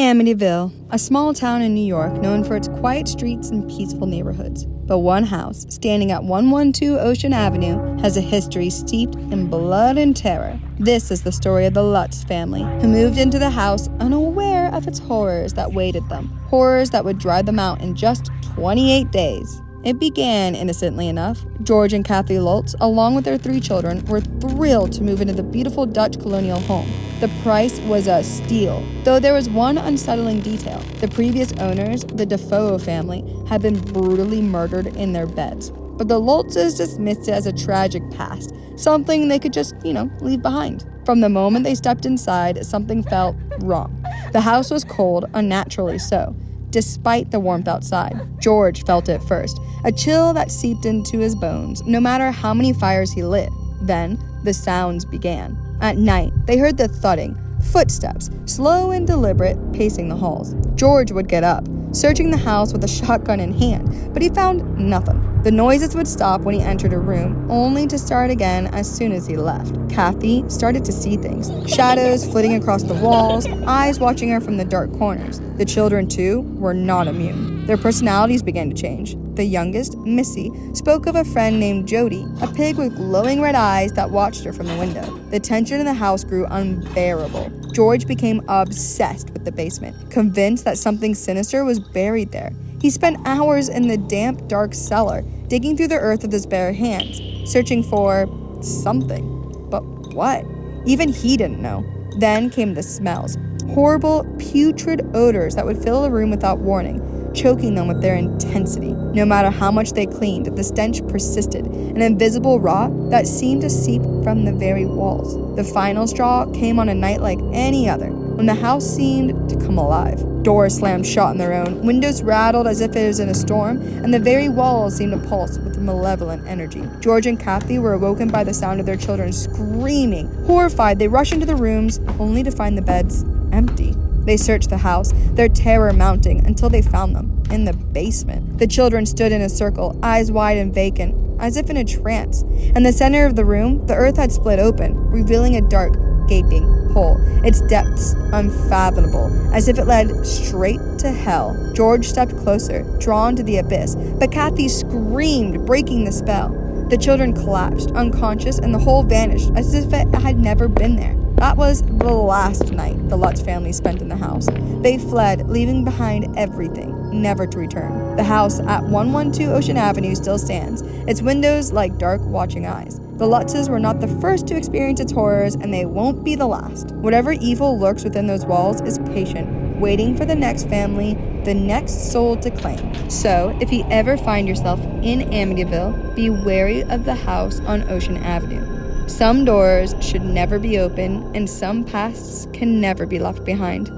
Amityville, a small town in New York known for its quiet streets and peaceful neighborhoods. But one house, standing at 112 Ocean Avenue, has a history steeped in blood and terror. This is the story of the Lutz family, who moved into the house unaware of its horrors that waited them. Horrors that would drive them out in just 28 days. It began innocently enough. George and Kathy Lutz, along with their 3 children, were thrilled to move into the beautiful Dutch colonial home. The price was a steal, though there was one unsettling detail. The previous owners, the Defoe family, had been brutally murdered in their beds. But the Lutzes dismissed it as a tragic past, something they could just, leave behind. From the moment they stepped inside, something felt wrong. The house was cold, unnaturally so. Despite the warmth outside, George felt it first, a chill that seeped into his bones, no matter how many fires he lit. Then, the sounds began. At night, they heard the thudding, footsteps, slow and deliberate, pacing the halls. George would get up, searching the house with a shotgun in hand, but he found nothing. The noises would stop when he entered a room, only to start again as soon as he left. Kathy started to see things, shadows flitting across the walls, eyes watching her from the dark corners. The children, too, were not immune. Their personalities began to change. The youngest, Missy, spoke of a friend named Jody, a pig with glowing red eyes that watched her from the window. The tension in the house grew unbearable. George became obsessed with the basement, convinced that something sinister was buried there. He spent hours in the damp, dark cellar, digging through the earth with his bare hands, searching for something. But what? Even he didn't know. Then came the smells. Horrible, putrid odors that would fill the room without warning, choking them with their intensity. No matter how much they cleaned, the stench persisted, an invisible rot that seemed to seep from the very walls. The final straw came on a night like any other, when the house seemed to come alive. Doors slammed shut on their own, windows rattled as if it was in a storm, and the very walls seemed to pulse with malevolent energy. George and Kathy were awoken by the sound of their children screaming. Horrified, they rushed into the rooms, only to find the beds empty. They searched the house, their terror mounting, until they found them in the basement. The children stood in a circle, eyes wide and vacant, as if in a trance. In the center of the room, the earth had split open, revealing a dark, gaping hole, its depths unfathomable, as if it led straight to hell. George stepped closer, drawn to the abyss, but Kathy screamed, breaking the spell. The children collapsed, unconscious, and the hole vanished, as if it had never been there. That was the last night the Lutz family spent in the house. They fled, leaving behind everything, never to return. The house at 112 Ocean Avenue still stands, its windows like dark watching eyes. The Lutzes were not the first to experience its horrors, and they won't be the last. Whatever evil lurks within those walls is patient, waiting for the next family, the next soul to claim. So, if you ever find yourself in Amityville, be wary of the house on Ocean Avenue. Some doors should never be open, and some pasts can never be left behind.